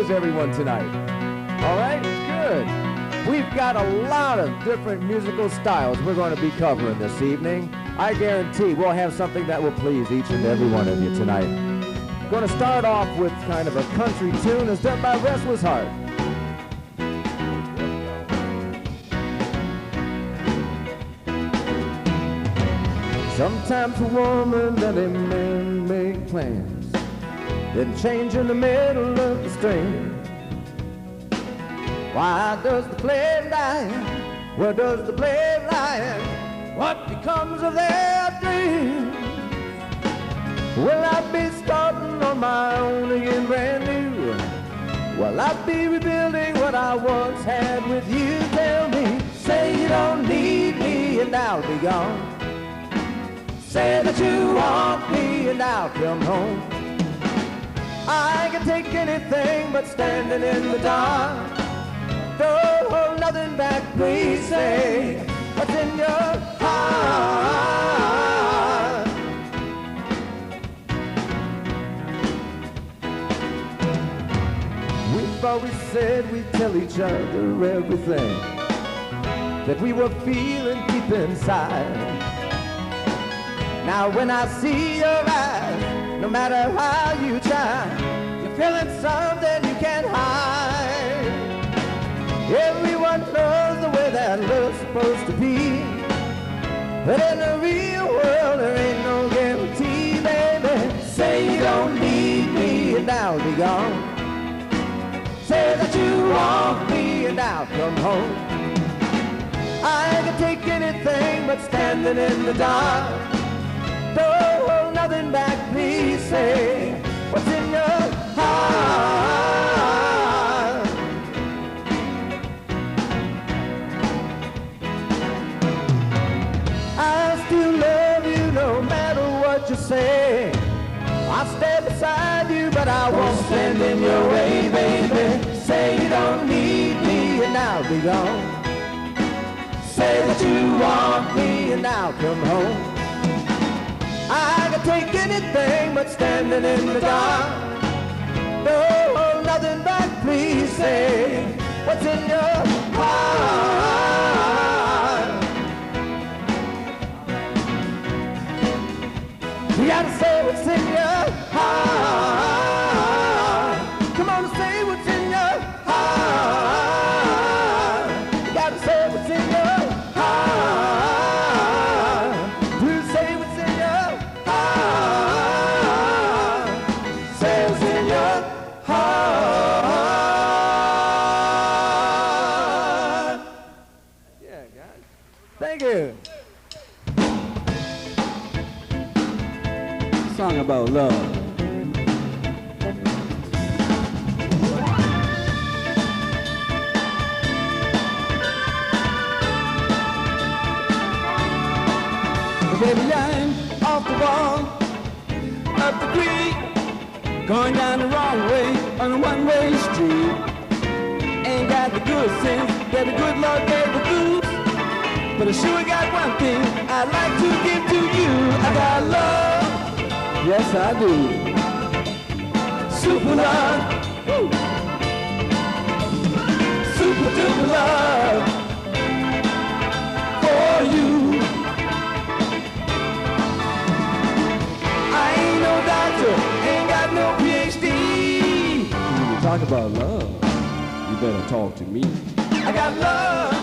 is everyone tonight? All right, good. We've got a lot of different musical styles we're going to be covering this evening. I guarantee we'll have something that will please each and every one of you tonight. Going to start off with kind of a country tune as done by Restless Heart. Sometimes a woman and a man make plans, then change in the middle of the string. Why does the play lie? Where does the play lie? What becomes of their dreams? Will I be starting on my own again brand new? Will I be rebuilding what I once had with you? Tell me, say you don't need me and I'll be gone. Say that you want me and I'll come home. I can take anything but standing in the dark. Don't hold nothing back, please say what's in your heart. We've always said we'd tell each other everything that we were feeling deep inside. Now when I see your eyes, no matter how you try, you're feeling something you can't hide. Everyone knows the way that love's supposed to be, but in the real world there ain't no guarantee, baby. Say you don't need me and I'll be gone. Say that you want me and I'll come home. I can take anything but standing in the dark. Don't hold nothing back, please say what's in your heart. I still love you no matter what you say. I'll stand beside you, but I won't stand in your way, baby. Say you don't need me and I'll be gone. Say that you want me and I'll come home. I can take anything but standing in the dark. Don't hold nothing back, please say what's in your heart. You gotta say what's in your heart. Come on and say what's in your heart. You gotta say what's in your heart. Do say what's in your heart. Say what's in your heart. Yeah, guys. Thank you. Song about love. Baby, I'm off the wall, up the creek, going down the wrong way on a one-way street. Ain't got the good sense that the good Lord gave the goose, but I sure got one thing I'd like to give to you. I got love. Yes, I do. Super love. Woo. Super duper love for you. I ain't no doctor, ain't got no PhD. When you talk about love, you better talk to me. I got love.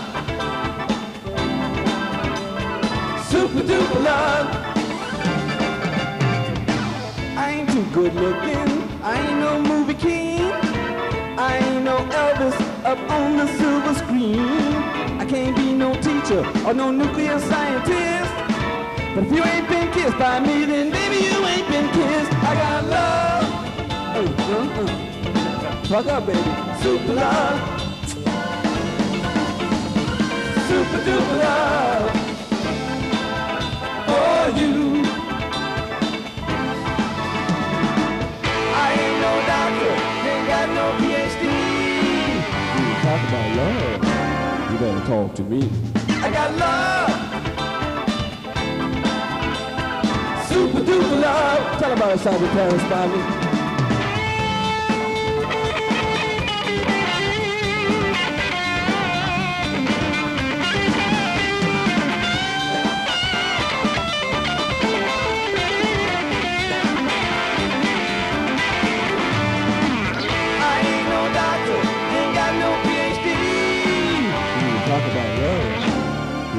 Super duper love. I ain't too good looking, I ain't no movie king, I ain't no Elvis up on the silver screen. I can't be no teacher or no nuclear scientist, but if you ain't been kissed by me, then baby you ain't been kissed. I got love. Fuck up, baby. Super love. Super duper love for you. No PhD. When you talk about love, you better talk to me. I got love. Super duper love. Tell about a Southern Paris, Bobby.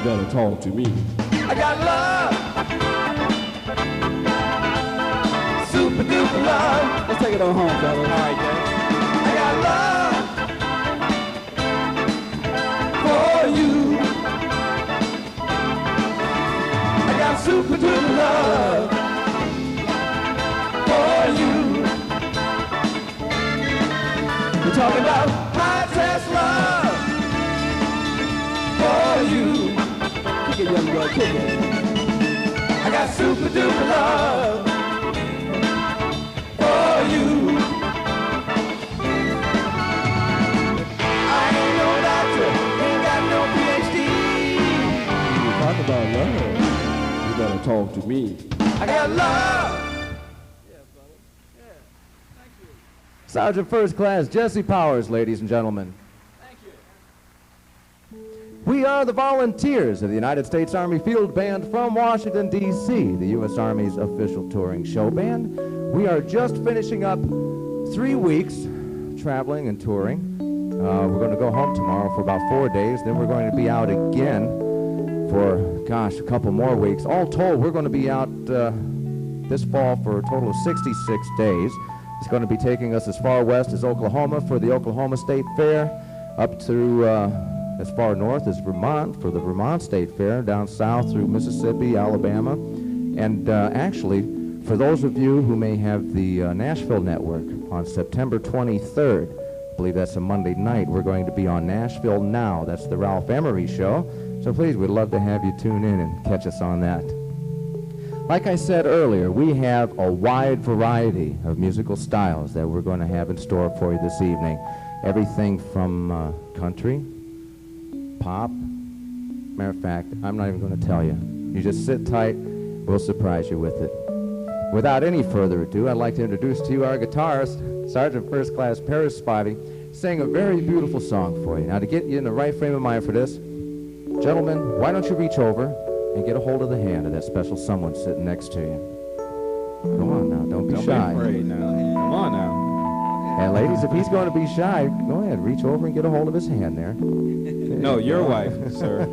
You gotta talk to me. I got love, super duper love. Let's take it on home, fellas. All right, Dad. I got love for you. I got super duper love for you. We're talking about high test love for you. Kick it, young boy, kick it. I got super duper love for you. I ain't no doctor, ain't got no PhD. You talk about love. You gotta talk to me. I got love. Sergeant First Class Jesse Powers, ladies and gentlemen. Thank you. We are the volunteers of the United States Army Field Band from Washington, D.C., the U.S. Army's official touring show band. We are just finishing up 3 weeks traveling and touring. We're going to go home tomorrow for about 4 days. Then we're going to be out again for, gosh, a couple more weeks. All told, we're going to be out this fall for a total of 66 days. It's going to be taking us as far west as Oklahoma for the Oklahoma State Fair, up through as far north as Vermont for the Vermont State Fair, down south through Mississippi, Alabama. And actually, for those of you who may have the Nashville Network, on September 23rd, I believe that's a Monday night, we're going to be on Nashville Now. That's the Ralph Emery Show. So please, we'd love to have you tune in and catch us on that. Like I said earlier, we have a wide variety of musical styles that we're going to have in store for you this evening. Everything from country, pop. Matter of fact, I'm not even going to tell you. You just sit tight, we'll surprise you with it. Without any further ado, I'd like to introduce to you our guitarist, Sergeant First Class Paris Spivey, sing a very beautiful song for you. Now, to get you in the right frame of mind for this, gentlemen, why don't you reach over and get a hold of the hand of that special someone sitting next to you. Come on now, don't be shy. Don't be afraid now. Come on now. And ladies, if he's going to be shy, go ahead, reach over and get a hold of his hand there. No, your wife, sir.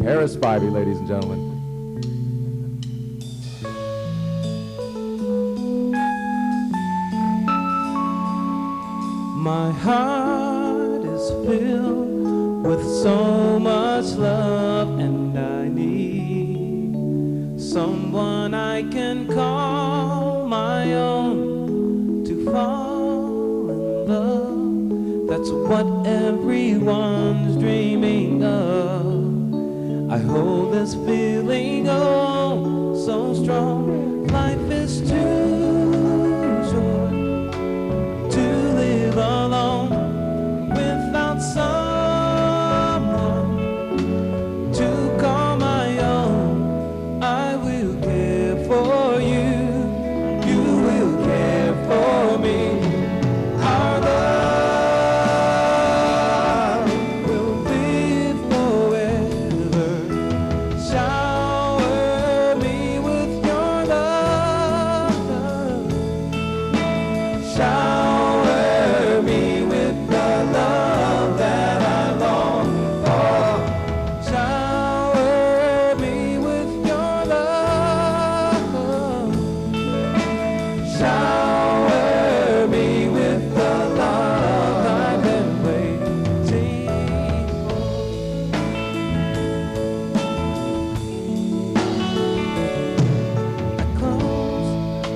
Paris Spivey, ladies and gentlemen. My heart is filled with so much love, and I need someone I can call my own to fall in love. That's what everyone's dreaming of. I hold this feeling oh so strong. Life is too short to live alone without someone to call my own. I will care for you, you will care for me. Our love will live forever. Shower me with your love. Shower me with the love that I long for. Shower me with your love. Shower me with the love I've been waiting for. I close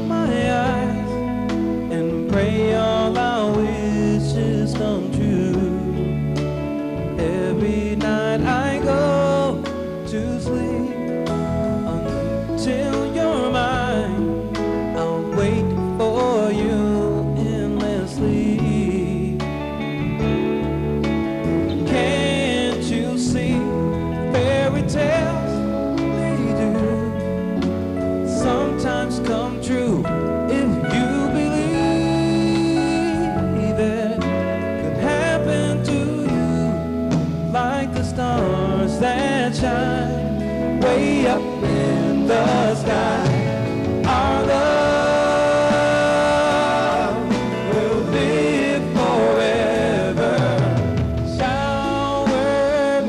my eyes and pray all our wishes come true. Every night I go to sleep until you're mine. I'll wait for you endlessly. Can't you see fairy tales? They do sometimes come true if you believe it could happen to you, like the stars that shine way up in the sky. Our love will live forever. Shower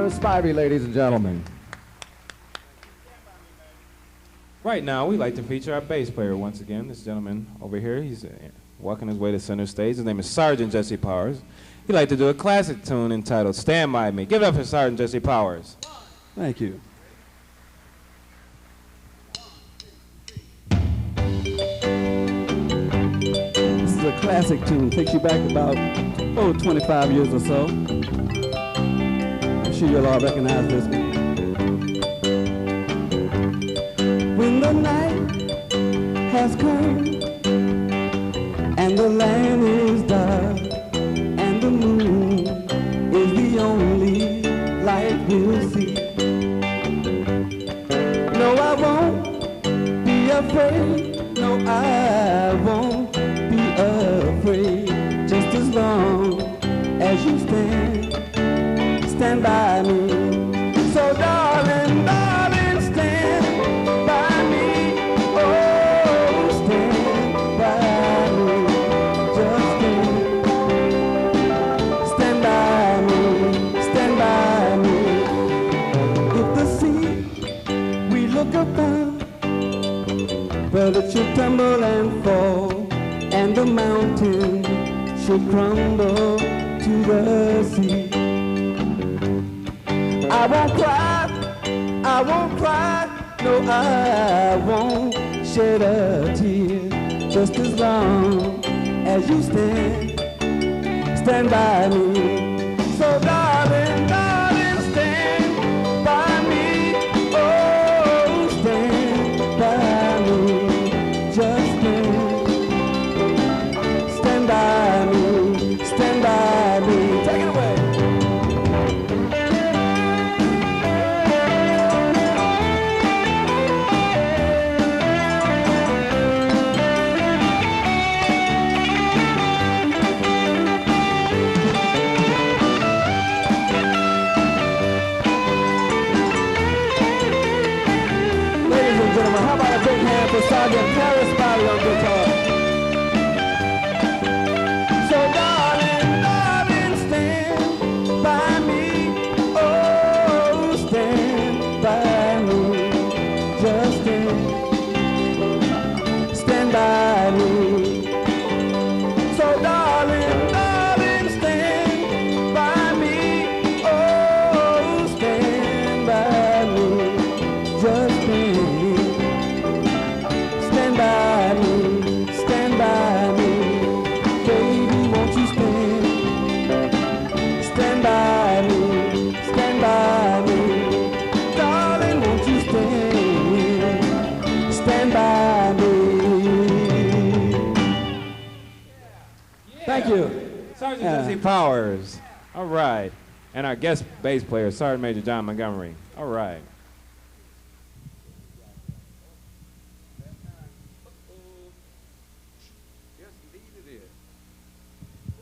Paris Spivey, ladies and gentlemen. Right now, we'd like to feature our bass player once again. This gentleman over here, he's walking his way to center stage. His name is Sergeant Jesse Powers. He'd like to do a classic tune entitled Stand By Me. Give it up for Sergeant Jesse Powers. Thank you. This is a classic tune. Takes you back about, 25 years or so. I'm sure you'll all recognize this one. When the night has come and the land is dark and the moon is the only light we'll see. No, I won't be afraid. No, I won't be afraid. Just as long as you stand by me. So darling, darling, stand by me. Oh, stand by me. Just stand by me. Stand by me. If the sea we look upon, but it should tumble and fall, and the mountain should crumble to the sea. I won't cry, I won't cry, no, I won't shed a tear, just as long as you stand by me. So darling, darling, stand by me, oh, stand by me, just stand by me, stand by me. Take it away. Ladies and gentlemen, how about a big hand for Sergeant Paris Spivey on guitar? So darling, darling, stand by me. Oh, stand by me. Just stand by me. So darling, darling, stand by me. Oh, stand by me. Just stand by me. Stand by me. Baby, won't you stand by me, stand by me. Darling, won't you stand by me. Thank you. Sergeant Jesse Powers. All right. And our guest bass player, Sergeant Major John Montgomery. All right.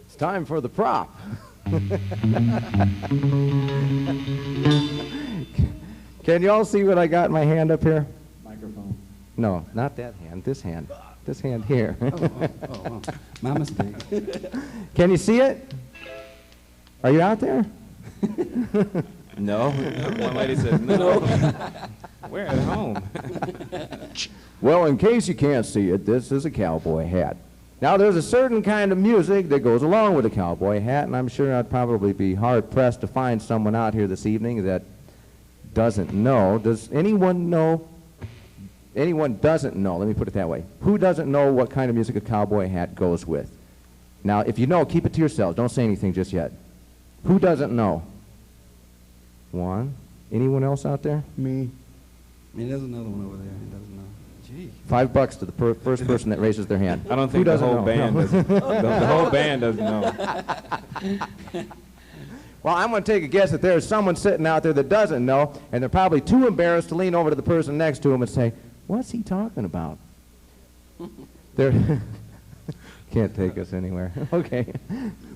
It's time for the prop. Can you all see what I got in my hand up here? Microphone. No, not that hand, this hand. This hand here. Oh, my mistake. Can you see it? Are you out there? No. One lady said no. We're at home. Well, in case you can't see it, this is a cowboy hat. Now, there's a certain kind of music that goes along with a cowboy hat, and I'm sure I'd probably be hard-pressed to find someone out here this evening that doesn't know. Does anyone know? Anyone doesn't know, let me put it that way. Who doesn't know what kind of music a cowboy hat goes with? Now, if you know, keep it to yourselves. Don't say anything just yet. Who doesn't know? One. Anyone else out there? Me. There's another one over there. He doesn't know. Gee. $5 to the first person that raises their hand. I don't think the whole band doesn't. The whole band doesn't know. Well, I'm going to take a guess that there's someone sitting out there that doesn't know, and they're probably too embarrassed to lean over to the person next to him and say, "What's he talking about?" They're can't take us anywhere. Okay.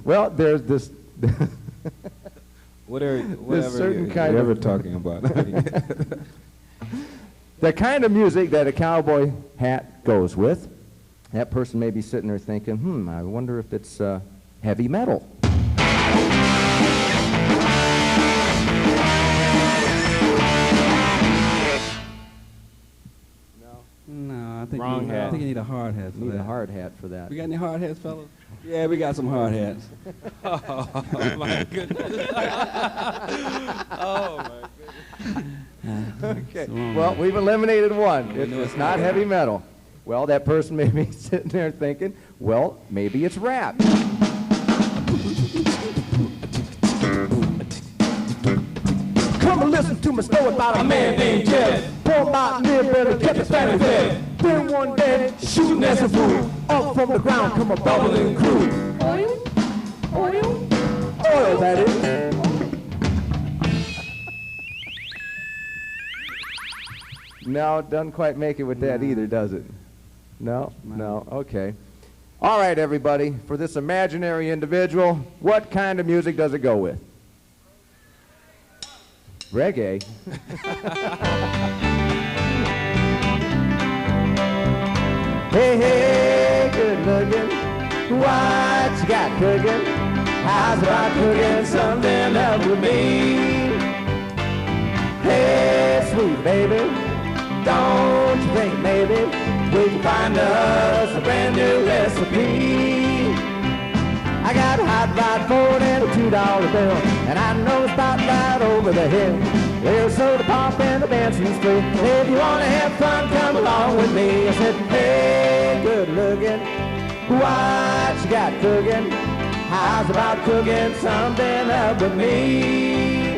Well, there's this. Whatever certain kind you're of ever talking about. The kind of music that a cowboy hat goes with. That person may be sitting there thinking, I wonder if it's heavy metal. Wrong I hat. think you need a hard hat for Need that. a hard hat for that. We got any hard hats, fellas? Yeah, we got some hard hats. Oh, my goodness. Oh, my goodness. Okay. Well, we've eliminated one. It's not heavy metal. Well, that person may be sitting there thinking, well, maybe it's rap. Come and listen to my story about a man named Jeff. Poor Martin lived and kept his family fed. Then one day, shooting as a fool, up from the ground come a bubbling crew. Oil? Oil? Oil, that is. No, it doesn't quite make it with that either, does it? No? No, okay. All right, everybody, for this imaginary individual, what kind of music does it go with? Reggae. Hey, hey, good looking, what you got cooking? How's about cooking something up with me? Hey, sweet baby, don't you think maybe we can find us a brand new recipe? I got a hot rod Ford and a $2 bill, and I know it's about right over the hill. There's a soda pop and a Benson's free. If you want to have fun, come along with me. I said, hey, good looking, what you got cooking? How's about cooking something up with me?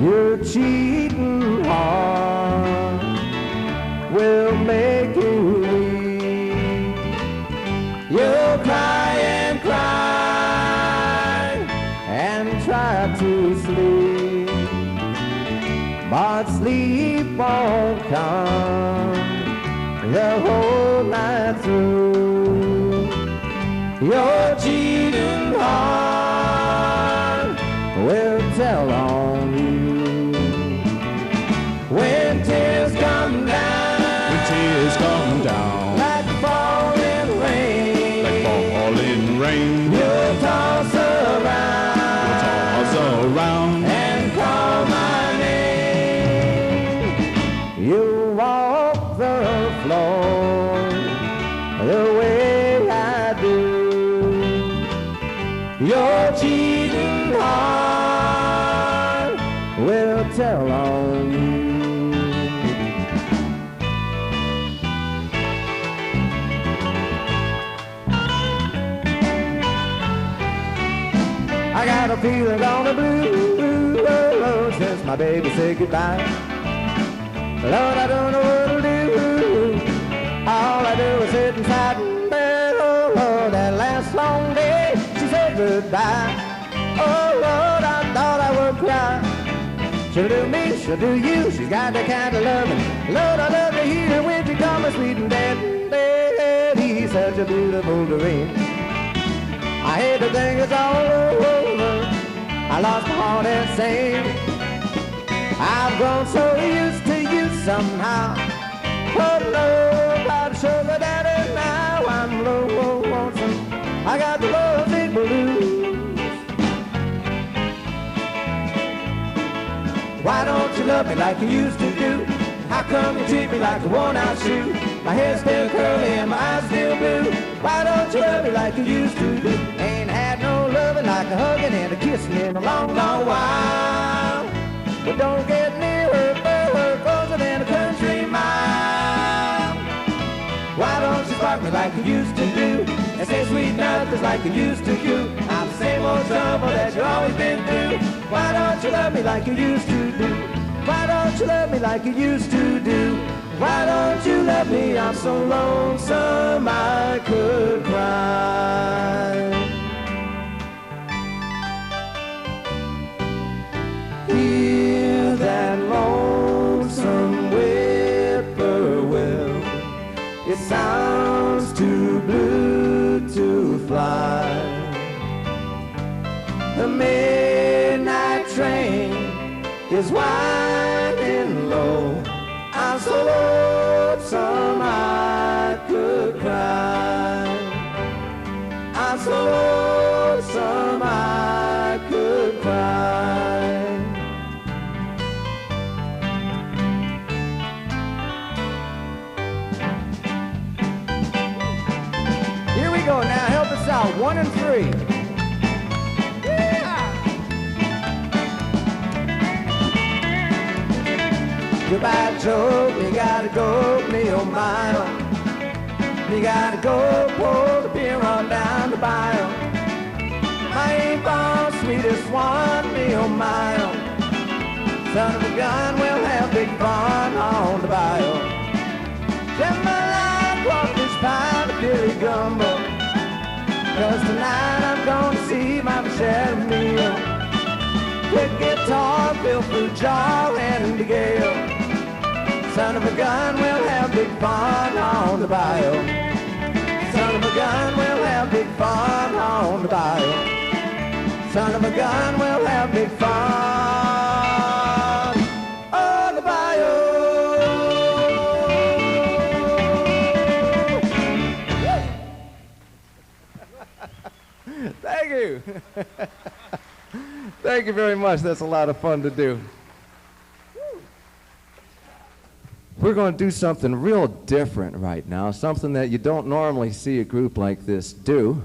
Your cheating heart will make you weak. You'll cry and cry and try to sleep, but sleep won't come the whole night through. Your cheating heart will tell on you. When tears come down, like falling rain, you'll toss around, and call my name. You walk the floor the way I do. Your cheating heart will tell on you. I got a feeling on the blue since my baby said goodbye. Lord, I don't know what to do. All I do is sit inside and bed. Oh, Lord, that last long day she said goodbye. Oh, Lord, I thought I would cry. She'll do me, she'll do you. She's got that kind of loving. Lord, I love to hear when she calls me sweet and dead. He's such a beautiful dream. I hate to think it's all over. I lost my heart and same. I've grown so used to you somehow. Oh, Lord, about sugar daddy now. I'm low, lonesome. I got the lovely blues. Why don't you love me like you used to do? How come you treat me like a worn-out shoe? My hair's still curly and my eyes still blue. Why don't you love me like you used to do? Ain't had no loving like a hugging and a kissing in a long, long while. But don't get near her, for her closer than a country mile. Why don't you spark me like you used to do? And say sweet nothings like you used to do. I'm the same old trouble that you always been through. Why don't you love me like you used to do? Why don't you love me like you used to do? Why don't you love me? I'm so lonesome I could cry. Hear that lonesome whippoorwill. It sounds too blue to fly. The midnight train is winding low. I'm so lonesome I could cry. I'm so lonesome I could cry. Goodbye, Joe, me gotta go, me oh my oh. Me gotta go, pour the beer on down the bayou. My ain't sweetest one, me oh my oh. Son of a gun, we'll have big fun on the bayou. Jambalaya, crawfish pie, the Billy Gumbo. 'Cause tonight I'm gonna see my Michelle meal. Quick guitar, fill fruit jar, and the gale. Son of a gun, we'll have big fun on the bayou. Son of a gun, we'll have big fun on the bayou. Son of a gun, we'll have big fun on the bayou. Thank you. Thank you very much. That's a lot of fun to do. We're going to do something real different right now, something that you don't normally see a group like this do.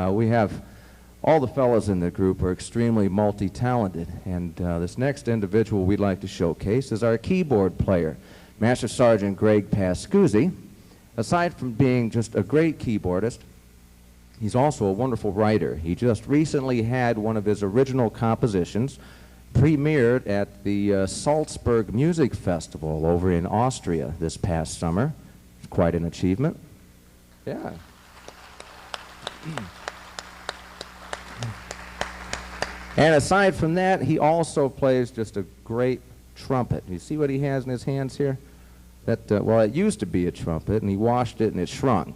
We have all the fellows in the group are extremely multi-talented, and this next individual we'd like to showcase is our keyboard player, Master Sergeant Greg Pascuzzi. Aside from being just a great keyboardist, he's also a wonderful writer. He just recently had one of his original compositions premiered at the Salzburg Music Festival over in Austria this past summer. It's quite an achievement. Yeah. And aside from that, he also plays just a great trumpet. You see what he has in his hands here? That, well, it used to be a trumpet, and he washed it and it shrunk.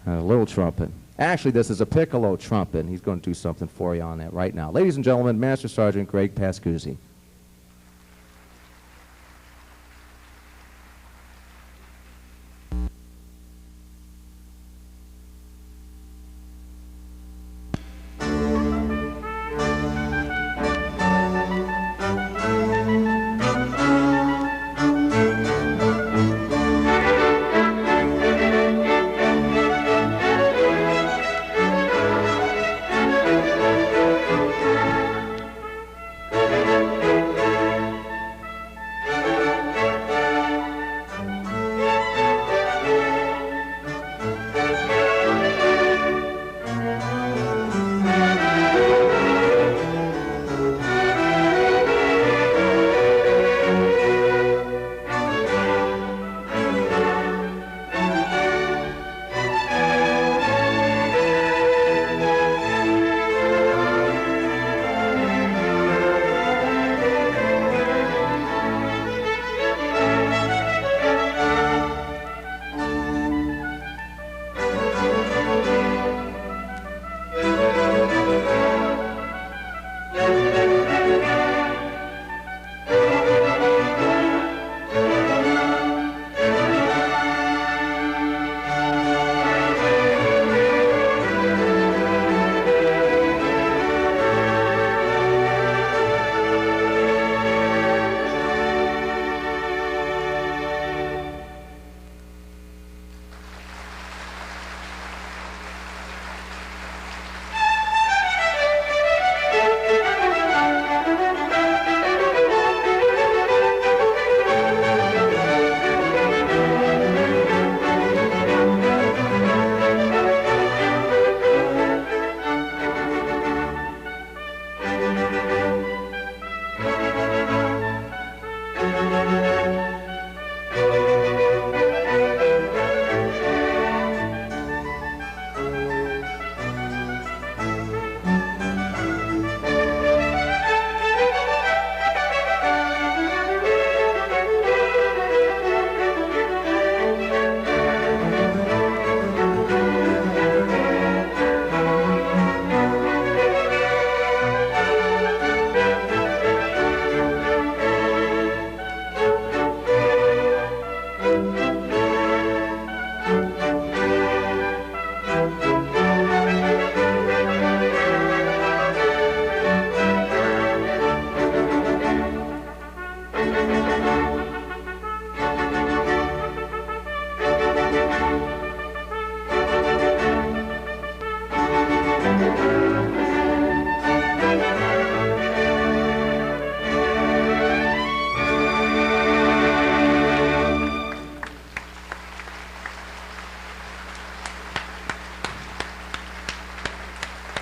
A little trumpet. Actually, this is a piccolo trumpet, and he's going to do something for you on that right now. Ladies and gentlemen, Master Sergeant Greg Pascuzzi.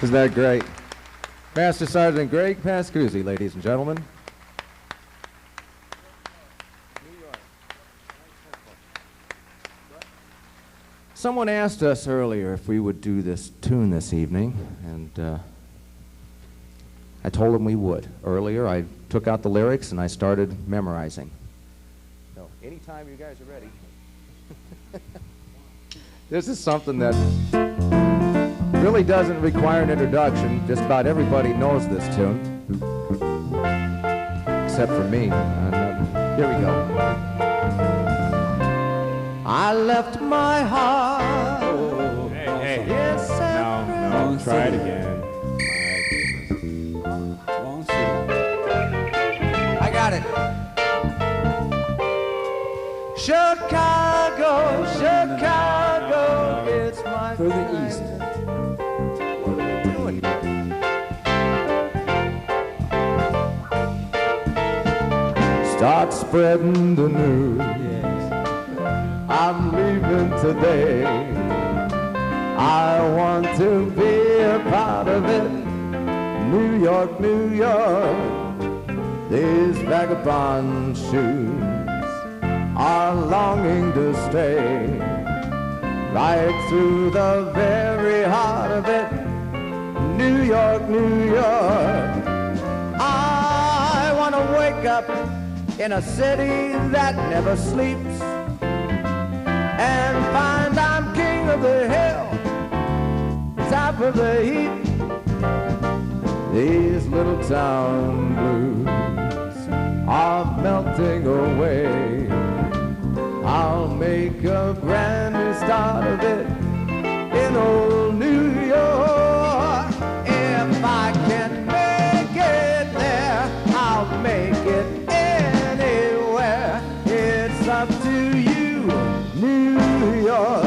Isn't that great? Master Sergeant Greg Pascuzzi, ladies and gentlemen. Someone asked us earlier if we would do this tune this evening, and I told them we would. Earlier, I took out the lyrics and I started memorizing. So, anytime you guys are ready. This is something that really doesn't require an introduction. Just about everybody knows this tune, except for me. Here we go. I left my heart. Oh, hey. Yes, No, try it again. I got it. Chicago, Chicago, it's my Further east. What are we doing? Start spreading the news. I'm leaving today. I want to be a part of it. New York, New York. These vagabond shoes are longing to stay right through the very heart of it. New York, New York. I want to wake up in a city that never sleeps and find I'm king of the hill, top of the heap. These little town blues are melting away. I'll make a brand new start of it in old New York. If I can make it there, I'll make it anywhere. It's up to you, New York,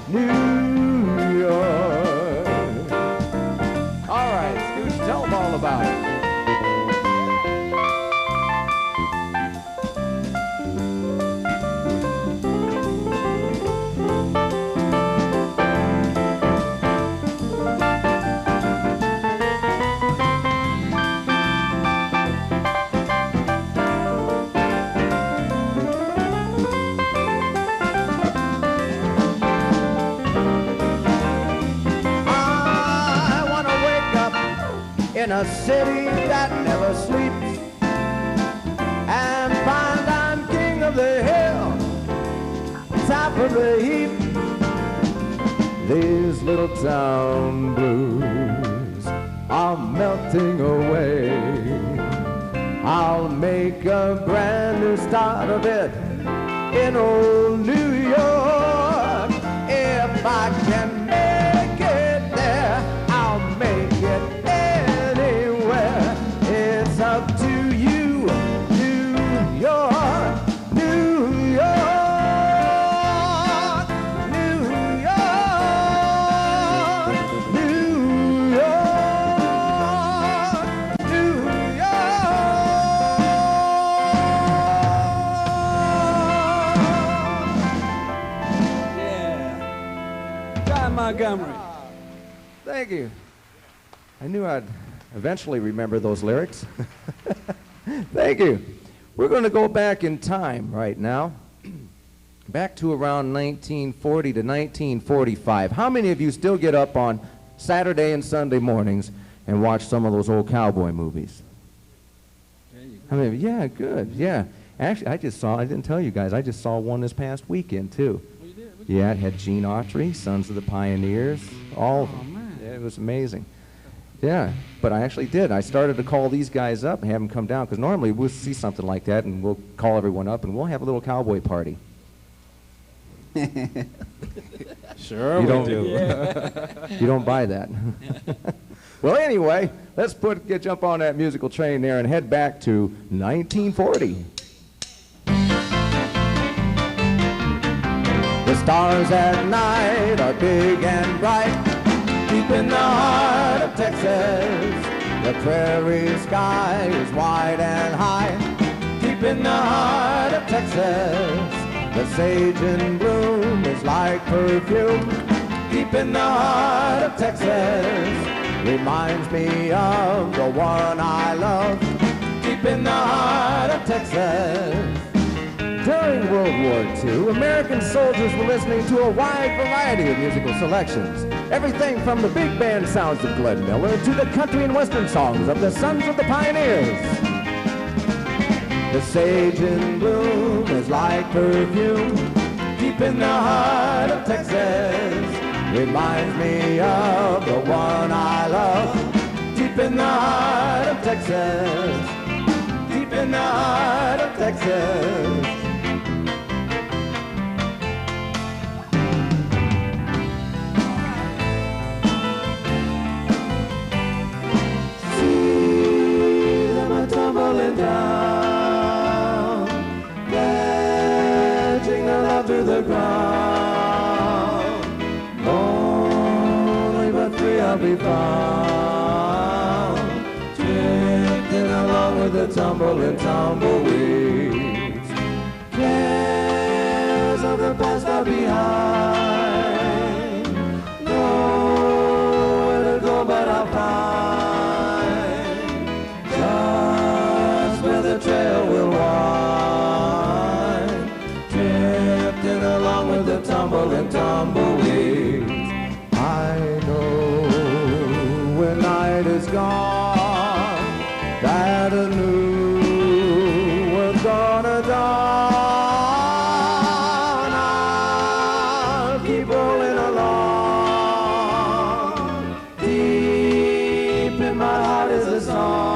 New York. All right, Scooch, tell them all about it. In a city that never sleeps and find I'm king of the hill, top of the heap. These little town blues are melting away. I'll make a brand new start of it in old New York. If I can make it there, I'll make it. It's up to you, New York, New York, New York, New York, New York. Yeah. John Montgomery. Thank you. I knew I'd eventually remember those lyrics. Thank you. We're going to go back in time right now, back to around 1940 to 1945. How many of you still get up on Saturday and Sunday mornings and watch some of those old cowboy movies? I mean, yeah, good, yeah. Actually, I didn't tell you guys, I just saw one this past weekend, too. Oh, you did? Yeah, it had Gene Autry, Sons of the Pioneers, all of them. Oh, man. Yeah, it was amazing. Yeah, but I actually did. I started to call these guys up and have them come down, because normally we'll see something like that and we'll call everyone up and we'll have a little cowboy party. Sure, You we don't- do. You don't buy that. Well, anyway, let's jump on that musical train there and head back to 1940. The stars at night are big and bright, deep in the heart of Texas. The prairie sky is wide and high, deep in the heart of Texas. The sage in bloom is like perfume, deep in the heart of Texas. reminds me of the one I love, deep in the heart of Texas. During World War II, American soldiers were listening to a wide variety of musical selections. Everything from the big band sounds of Glenn Miller to the country and western songs of the Sons of the Pioneers. The sage in bloom is like perfume, deep in the heart of Texas. Reminds me of the one I love, deep in the heart of Texas. Deep in the heart of Texas. Tumbling down, catching the love to the ground. Lonely but free I'll be found, drifting along with the tumbling tumbleweeds. Cares of the past are behind, nowhere to go but I'll find the trail will wind, drifting along with the tumbling tumbleweeds. I know when night is gone that a new world's gonna dawn. I'll keep rolling along, deep in my heart is a song.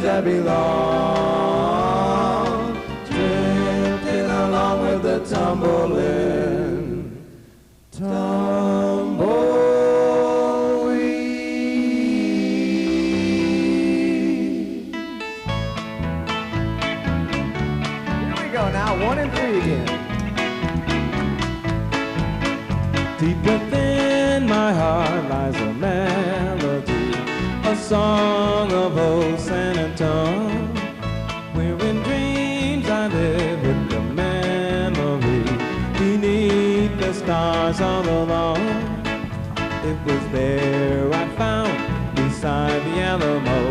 I belong, drifting along with the tumbling tumbleweed. Here we go now, 1 and 3 again. Deep within my heart lies a melody, a song of old San Antonio, where in dreams I live with the memory, beneath the stars all alone. It was there I found, beside the Alamo,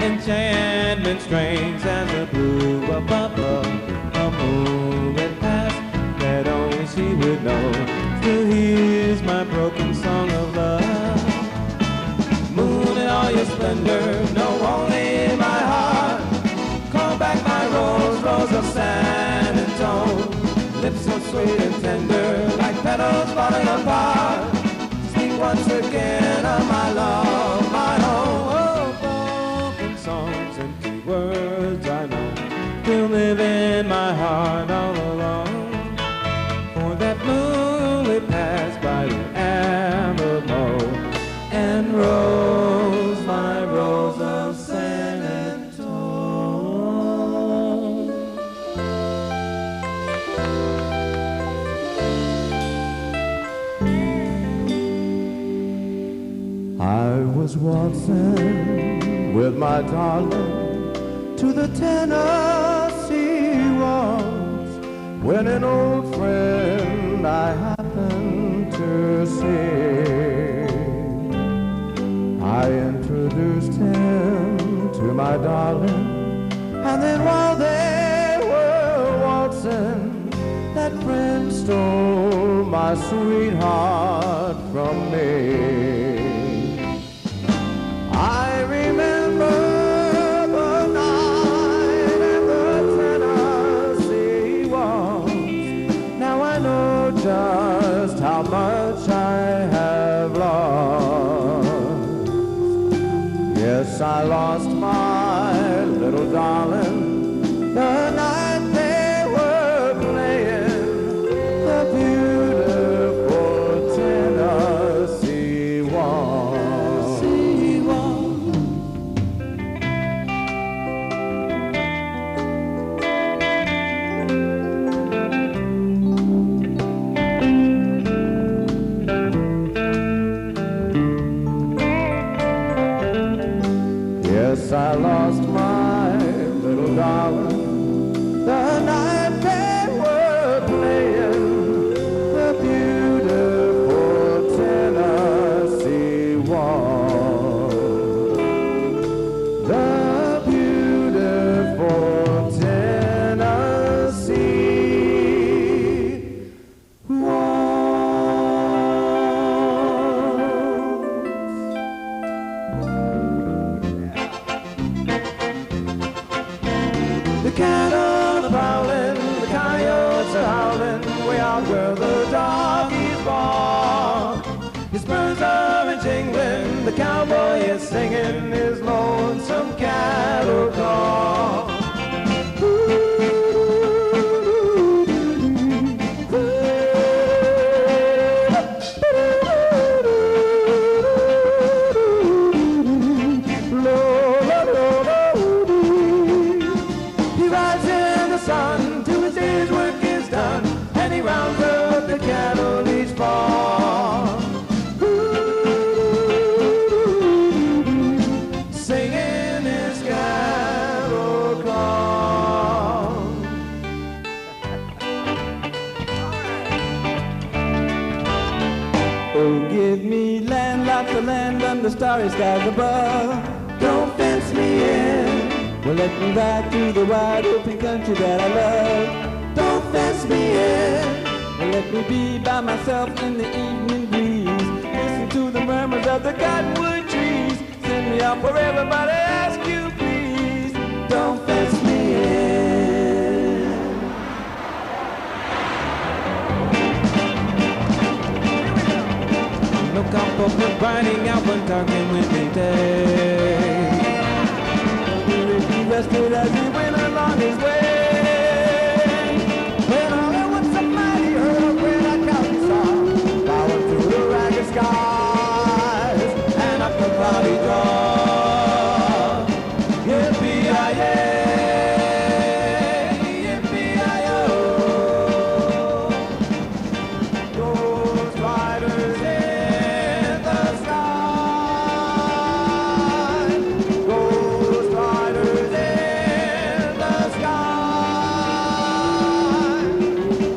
enchantment strange as the blue above love. A moonlit past that only she would know, still hears my broken song of love. Moon in all your splendor, know only in my heart. Call back my rose, rose of San Antonio. Lips so sweet and tender, like petals falling apart. Speak once again of my love, my home. Oh, broken songs, empty words I know, still live in my heart all alone. For that moonlit passed by the Alamo and rose, my rose of San Antonio. I was waltzing with my darling to the Tennessee waltz when an old friend I happened to see. I introduced him to my darling, and then while they were waltzing, that friend stole my sweetheart from me. I remember the night at the Tennessee waltz. Now I know just how much I have lost. Yes, I lost my little darling the night they were playing the beautiful Tennessee waltz. Yes, I lost my little darling the night they were playing the beautiful the cowboy is singing his lonesome cattle call. He rides in the sun till his day's work is done, and he rounds up the cattle each fall. Singing his cattle call. Oh, give me land, lots of land under starry skies above. Don't fence me in. Well, let me ride through the wide open country that I love. Don't fence me in. Well, let me be by myself in the evening breeze. Listen to the murmurs of the cottonwood trees. Send me out for everybody, ask you please. Don't fence me in. No comfort riding out one dark and windy day. He rested as he went along his way. When all at once a mighty herd of red-eyed cows saw, plowing through the ragged skies and up the cloudy draw. Yippee-yi-yay, yippee-yi-yo. Ghost riders in the sky. Ghost riders in the sky.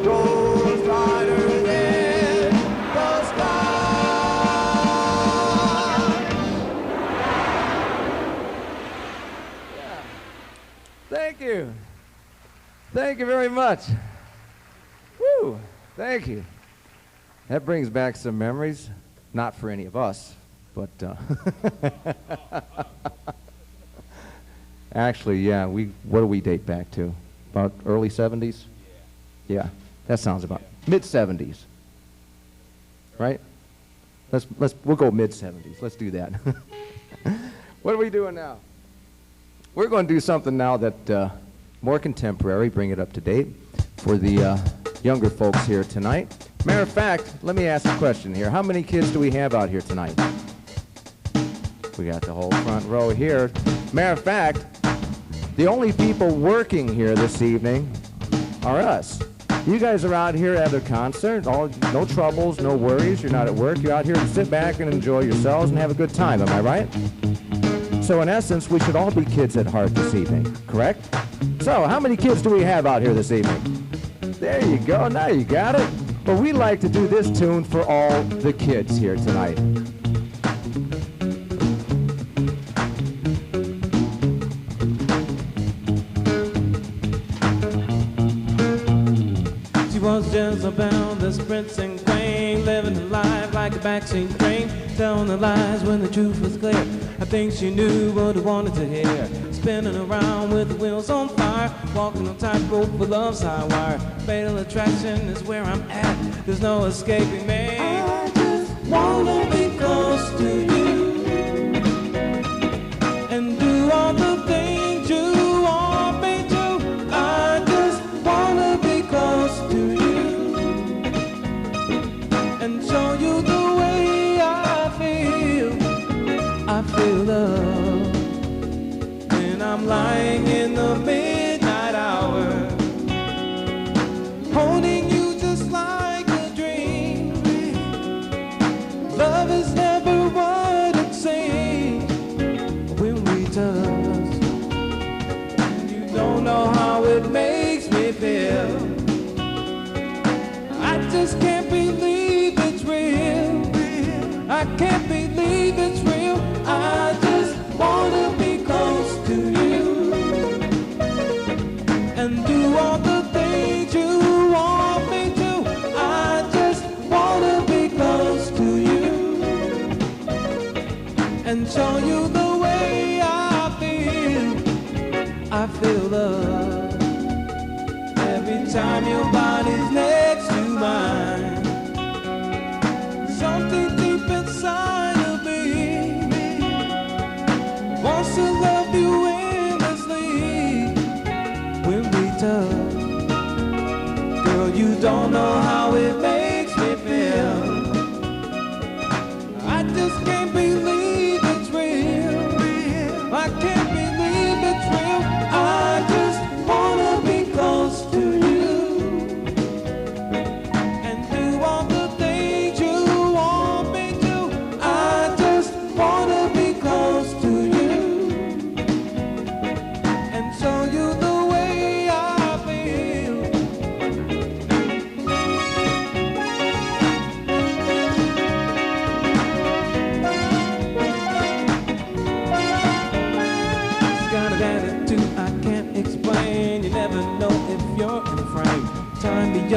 Ghost riders in the sky. Thank you. Thank you very much. Woo! Thank you. That brings back some memories. Not for any of us, but actually, yeah. What do we date back to? About early 70s? Yeah. That sounds about mid 70s. Right? We'll go mid 70s. Let's do that. What are we doing now? We're going to do something now that more contemporary, bring it up to date for the younger folks here tonight. Matter of fact, let me ask a question here. How many kids do we have out here tonight? We got the whole front row here. Matter of fact, the only people working here this evening are us. You guys are out here at a concert, no troubles, no worries. You're not at work. You're out here to sit back and enjoy yourselves and have a good time. Am I right? So in essence, we should all be kids at heart this evening, correct? So how many kids do we have out here this evening? There you go. Now you got it. But we like to do this tune for all the kids here tonight. She was just about the sprints and queen, living the life like a backseat train, telling the lies when the truth was clear. I think she knew what I wanted to hear. Spinning around with the wheels on fire, walking on tightrope with love's high wire. Fatal attraction is where I'm at. There's no escaping me. I just wanna be close to you and do all the things you want me to. I just wanna be close to you and show you the way I feel. I feel love when I'm lying in the midnight hour, holding you just like a dream. Love is never what it seems when we touch. You don't know how it makes me feel. I just can't believe it's real. I can't believe it's real. I just wanna be close to you and do all the things you want me to. I just wanna be close to you and show you the way I feel. I feel love every time your body's next to mine. Something deep inside of me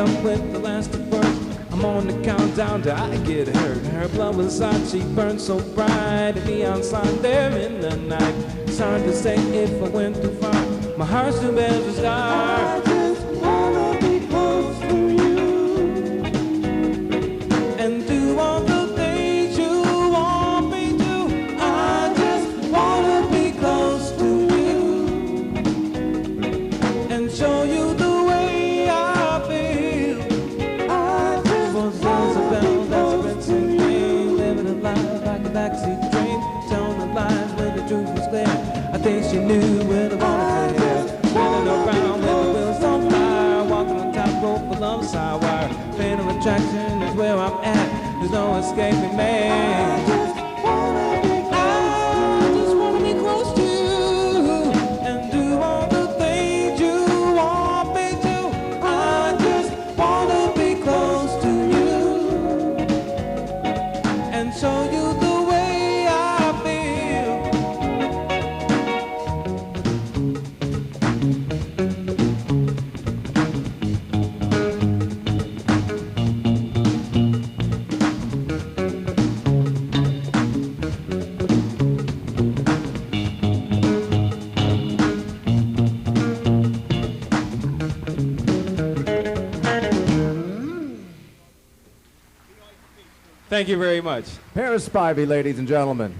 up with the last of birth. I'm on the countdown till I get hurt. Her blood was hot, she burned so bright. A neon sign there in the night. It's hard to say if I went too far. My heart's too bad to start. I just wanna be close to you. And do all the things you want me to. I just wanna be close to you. And show you the way I feel. I just For there's a bell that's a red sun train, living a life like a backseat train, telling the lies when the truth was clear. I think she knew where the water clear. Spinning around with the wheels on fire, walking on top rope of love's high wire. Fatal attraction is where I'm at. There's no escaping me. I just wanna be I just wanna be close to you and do all the things you want me to. I just wanna be close to you. And show you the way I feel. Thank you very much. Paris Spivey, ladies and gentlemen.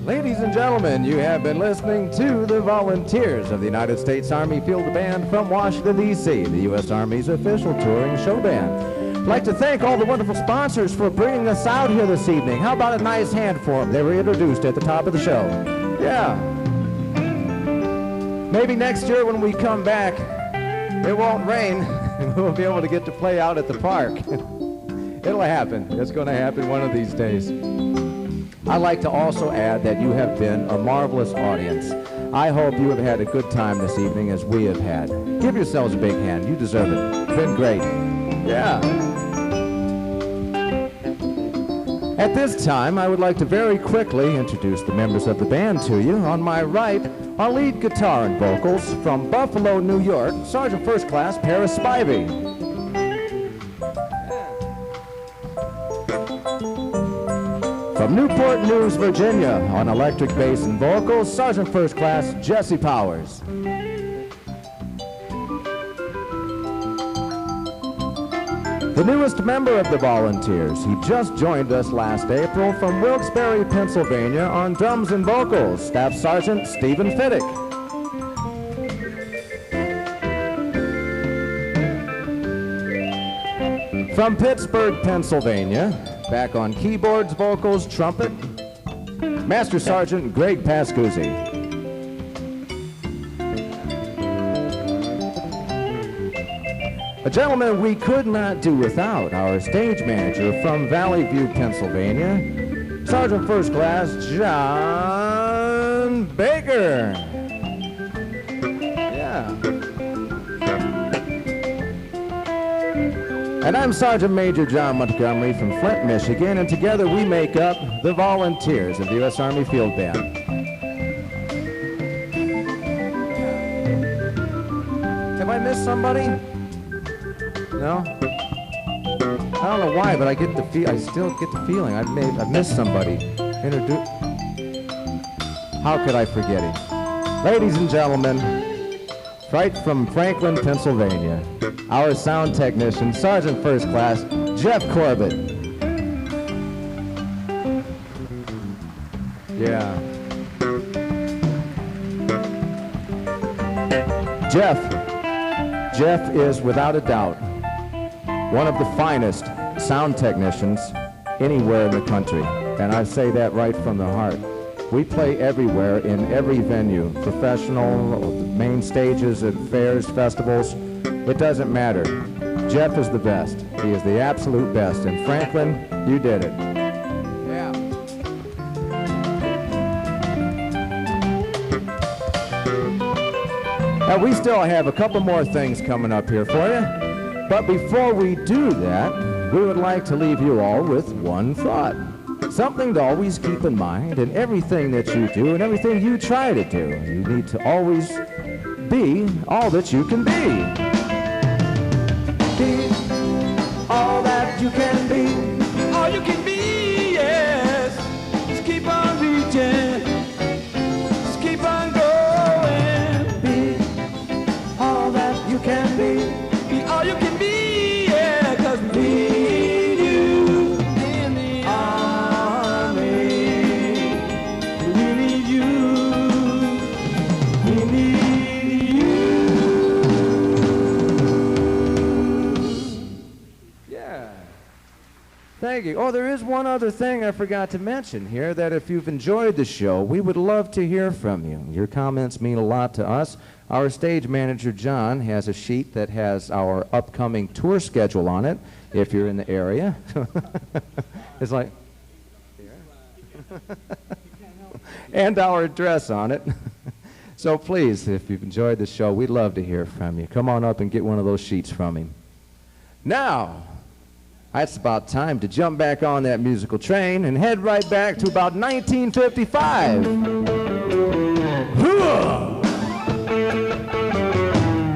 Ladies and gentlemen, you have been listening to the Volunteers of the United States Army Field Band from Washington, D.C., the U.S. Army's official touring show band. I'd like to thank all the wonderful sponsors for bringing us out here this evening. How about a nice hand for them? They were introduced at the top of the show. Yeah. Maybe next year when we come back, it won't rain. We'll be able to get to play out at the park. It'll happen. It's going to happen one of these days. I'd like to also add that you have been a marvelous audience. I hope you have had a good time this evening as we have had. Give yourselves a big hand. You deserve it. It's been great. Yeah. At this time, I would like to very quickly introduce the members of the band to you. On my right, our lead guitar and vocals from Buffalo, New York, Sergeant First Class Paris Spivey. From Newport News, Virginia, on electric bass and vocals, Sergeant First Class Jesse Powers. The newest member of the Volunteers, he just joined us last April from Wilkes-Barre, Pennsylvania, on drums and vocals, Staff Sergeant Stephen Fiddick. From Pittsburgh, Pennsylvania, back on keyboards, vocals, trumpet, Master Sergeant Greg Pascuzzi. A gentleman we could not do without, our stage manager from Valley View, Pennsylvania, Sergeant First Class John Baker. Yeah. And I'm Sergeant Major John Montgomery from Flint, Michigan, and together we make up the Volunteers of the U.S. Army Field Band. Have I missed somebody? No? I don't know why, but I still get the feeling I've missed somebody. How could I forget him? Ladies and gentlemen, right from Franklin, Pennsylvania, our sound technician, Sergeant First Class Jeff Corbett. Yeah. Jeff is without a doubt one of the finest sound technicians anywhere in the country, and I say that right from the heart. We play everywhere in every venue, professional, main stages at fairs, festivals. It doesn't matter. Jeff is the best. He is the absolute best. And Franklin, you did it. We still have a couple more things coming up here for you. But before we do that, we would like to leave you all with one thought. Something to always keep in mind in everything that you do and everything you try to do. You need to always be all that you can be. Be all that you can be. All you can be, yes. Just keep on reaching. Just keep on going. Be all that you can be. Be all you can be, yeah. 'Cause we need you in the army. We need you. We need you. Yeah. Thank you. Oh, there is one other thing I forgot to mention here, that if you've enjoyed the show, we would love to hear from you. Your comments mean a lot to us. Our stage manager, John, has a sheet that has our upcoming tour schedule on it, if you're in the area. It's like, and our address on it. So please, if you've enjoyed the show, we'd love to hear from you. Come on up and get one of those sheets from him. Now, it's about time to jump back on that musical train and head right back to about 1955.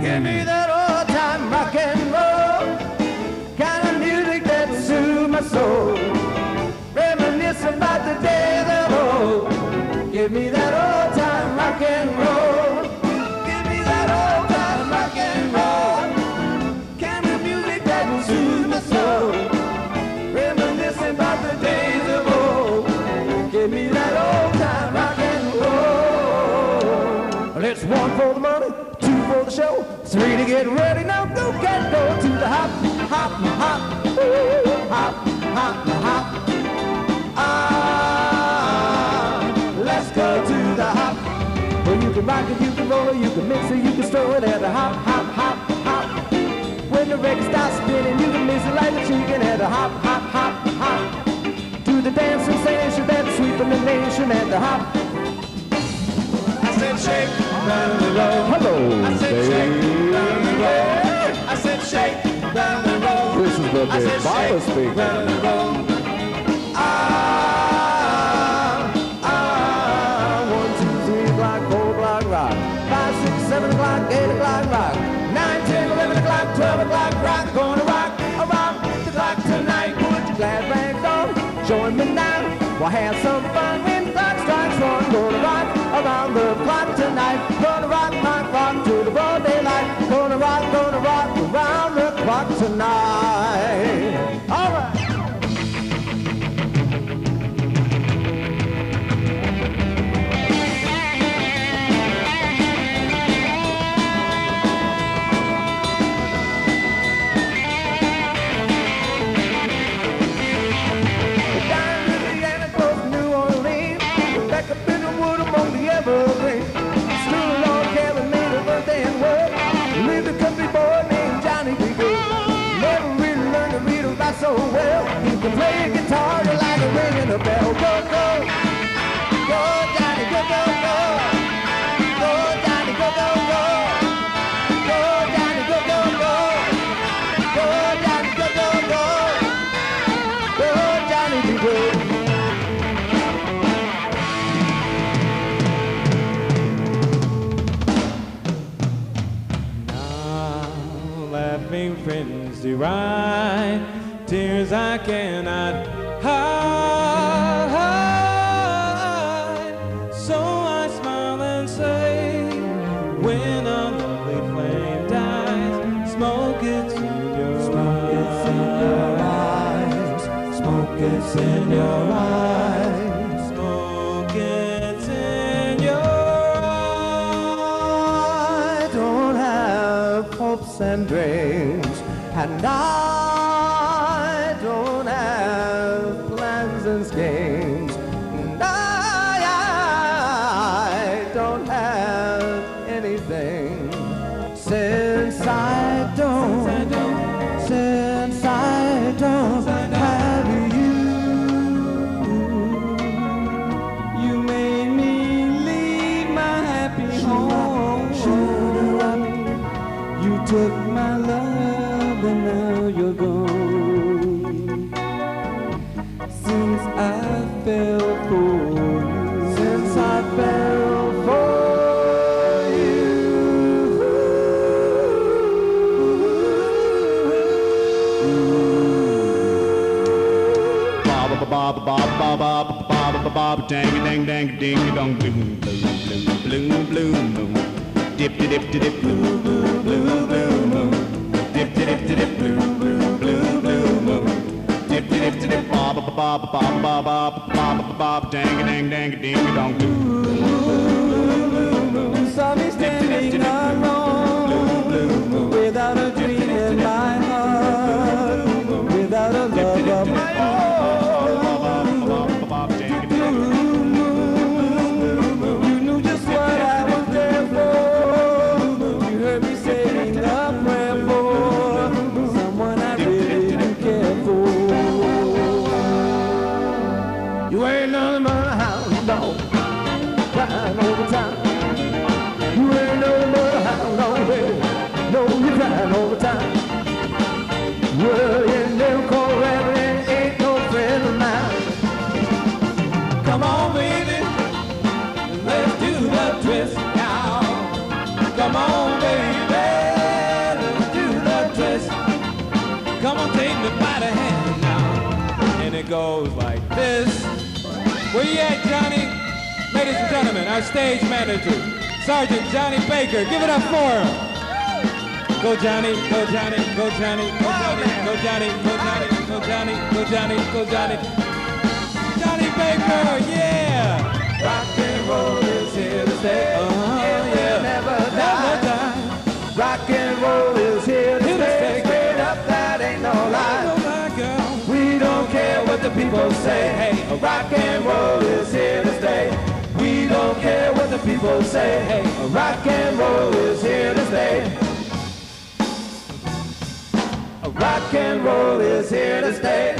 Give me that old time rock and roll, kind of music that soothes my soul. Reminisce about the days of old. Give me that old time rock and roll. Give me that old time rock and roll, kind of music that soothes my soul. Reminisce about the days of old. Give me that old time rock and roll. It's one for the money, two for the show, three to get ready. Now go get go to the hop, hop, hop, ooh, hop, hop, hop. Let's go to the hop. Well, you can rock it, you can roll it, you can mix it, you can stir it at the hop, hop, hop, hop. When the record starts spinning, you can mix it like a chicken at the hop, hop, hop, hop. Do the dance sensation that's sweeping the nation at the hop. I said shake, down the road. Hello, I said shake, down the road. I said shake, down the road. This is the I said big Baba shake, speaking. down the road. 1, 2, 3 o'clock, 4 o'clock, rock. 5, 6, 7 o'clock, 8 o'clock, rock. 9, 10, 11 o'clock, 12 o'clock, rock. Gonna rock around the clock tonight. Put your glad rags on, join me now. We'll have some fun when the clock strikes 1. Gonna rock around the clock tonight. Gonna rock my clock to the broad daylight. Gonna rock around the clock tonight. All right. So well, you can play a guitar, you like a ringing a bell. Go, go, go, Johnny, go, go, go. Go, Johnny, go, go, go. Go, Johnny, go, go, go. Go, Johnny, go, go, go. Go, Johnny, be good. Now, laughing friends deride tears I cannot hide. So I smile and say, when a lovely flame dies, smoke it's in your eyes. Smoke it's in your eyes. Smoke it's in your eyes. I don't have hopes and dreams, and I don't have plans and schemes, and I don't have anything, since I don't have you. You made me leave my happy home. took my love and now you're gone. Since I fell for you, since I fell for you. Bob, bob, bob, bob, bob, bob, bob, dang, dang, dang, ding, dong, bloom, bloom, bloom, bloom, bloom, dip, dip, dip, dip, bloom, bloom, bloom, bloom, dip, dip, dip, dip, bloom, bloom, bloom, bloom, dip, dip, dip, dip, bob, bob, bob, bob, bob, bob, bob, dang, dang, dang, ding, dong, bloom, saw me standing alone, without a dream in my heart, without a love of my own. You knew just what I was there for. You heard me saying a prayer for someone I really do care for. You ain't nothing but a hound dog, crying all the time. You ain't nothing but a hound dog, baby. No, you're crying all the time. Well, you never call rabbit and ain't no friend of mine. Come on, baby, let's do the twist now. Come on, baby, let's do the twist. Come on, take me by the hand now. And it goes like this. Where you at, Johnny? Ladies and gentlemen, our stage manager, Sergeant Johnny Baker. Give it up for him. Go Johnny, go Johnny, go Johnny, go Johnny, go Johnny, go Johnny, go Johnny, go Johnny, go Johnny. Johnny Baker, yeah! Rock and roll is here to stay. It will never die. Rock and roll is here to stay. Straight up, that ain't no lie. We don't care what the people say. Hey, rock and roll is here to stay. We don't care what the people say. Hey, rock and roll is here to stay. Rock and roll is here to stay.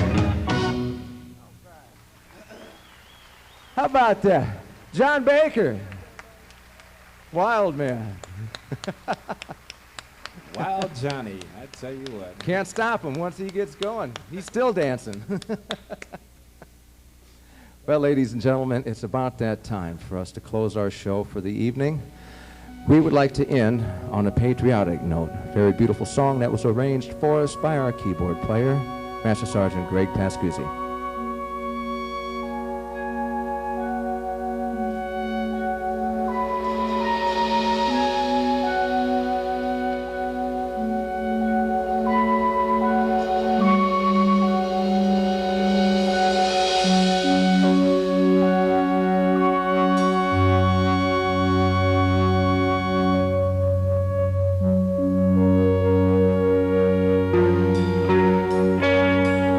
How about that? John Baker. Wild man. Wild Johnny, I tell you what. Can't stop him once he gets going. He's still dancing. Well, ladies and gentlemen, it's about that time for us to close our show for the evening. We would like to end on a patriotic note. A very beautiful song that was arranged for us by our keyboard player, Master Sergeant Greg Pascuzzi.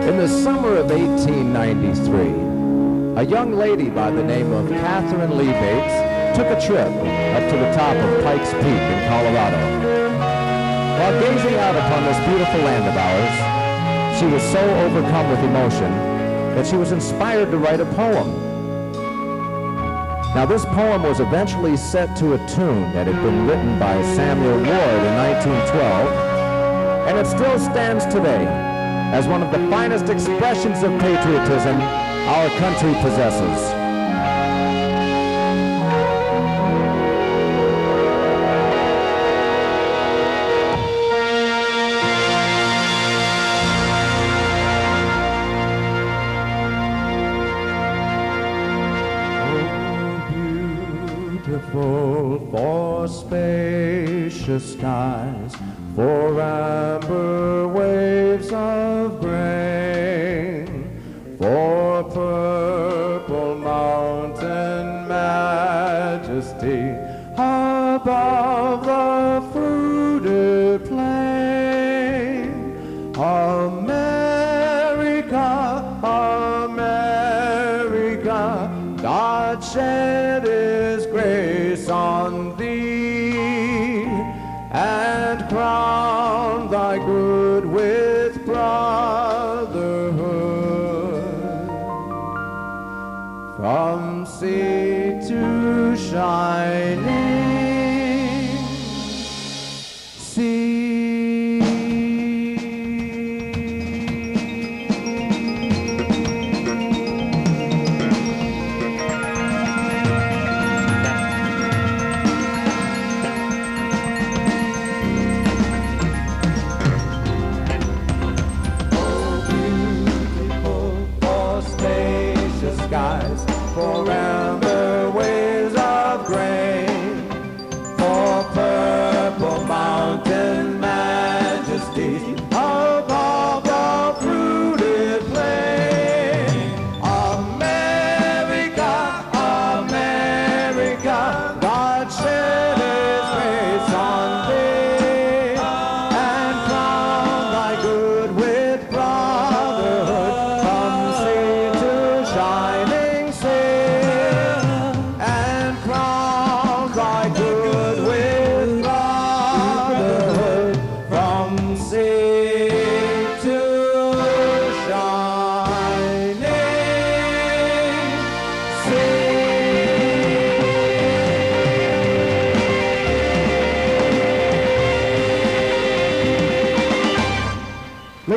In the summer of 1893, a young lady by the name of Catherine Lee Bates took a trip up to the top of Pikes Peak in Colorado. While gazing out upon this beautiful land of ours, she was so overcome with emotion that she was inspired to write a poem. Now, this poem was eventually set to a tune that had been written by Samuel Ward in 1912, and it still stands today as one of the finest expressions of patriotism our country possesses. For spacious skies, for amber waves of grain, for purple mountain majesty above the fruited plain. America, America, God shed His grace on thee, and crown thy good with brotherhood. From sea to shining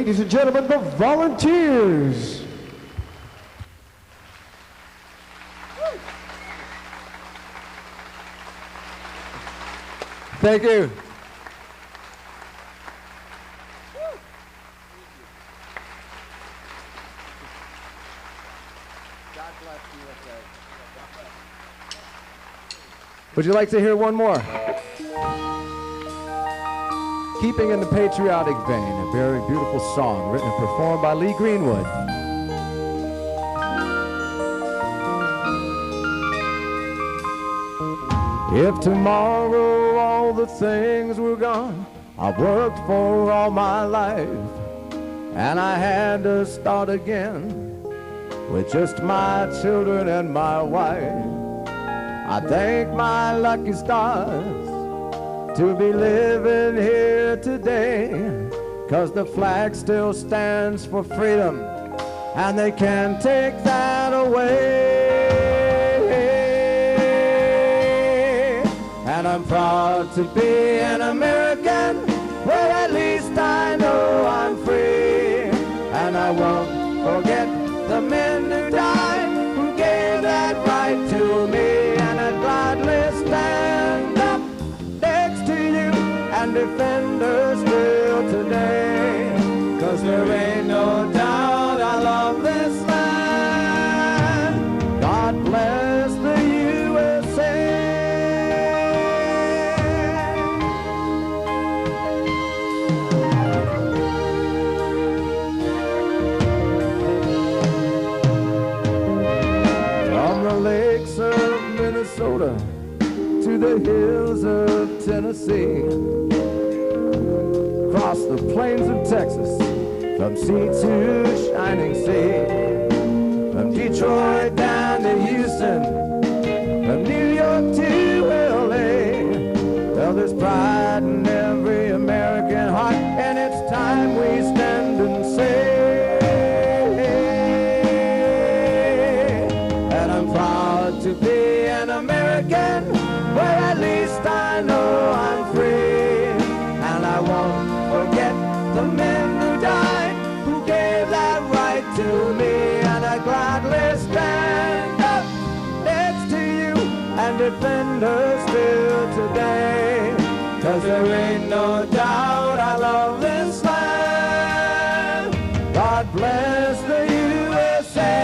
ladies and gentlemen, the Volunteers. Thank you. Would you like to hear one more? Keeping in the patriotic vein, a very beautiful song written and performed by Lee Greenwood. If tomorrow all the things were gone I've worked for all my life, and I had to start again with just my children and my wife, I thank my lucky stars to be living here today, 'cause the flag still stands for freedom and they can't take that away. And I'm proud to be an American, where at least I know I'm free. And I won't forget the men who died, who gave that right to me. And I'd gladly stand up next to you and defend her still today. 'Cause there ain't no doubt I love this land. God bless the USA. Lakes of Minnesota to the hills of Tennessee, across the plains of Texas, from sea to shining sea, from Detroit down to Houston, from New York to LA. Well, there's pride in every American heart, and it's time we stand and say, to be an American, where at least I know I'm free. And I won't forget the men who died, who gave that right to me. And I gladly stand up next to you and defend her still today. 'Cause there ain't no doubt I love this land. God bless the USA.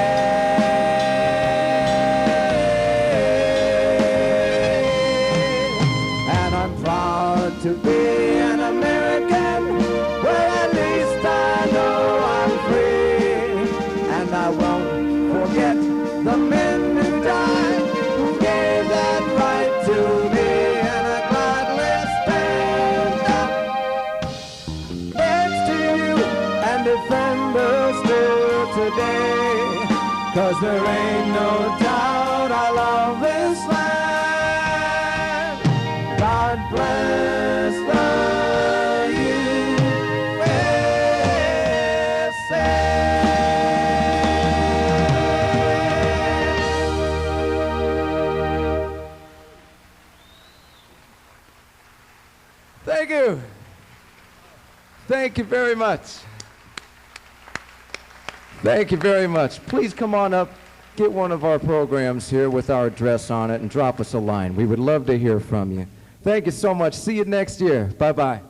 To be an American, where at least I know I'm free. And I won't forget the men who died, who gave that right to me. And I gladly stand up next to you and defend her still today. 'Cause there ain't no doubt I love this land. God bless the USA. Thank you. Thank you very much. Thank you very much. Please come on up, get one of our programs here with our address on it, and drop us a line. We would love to hear from you. Thank you so much. See you next year. Bye-bye.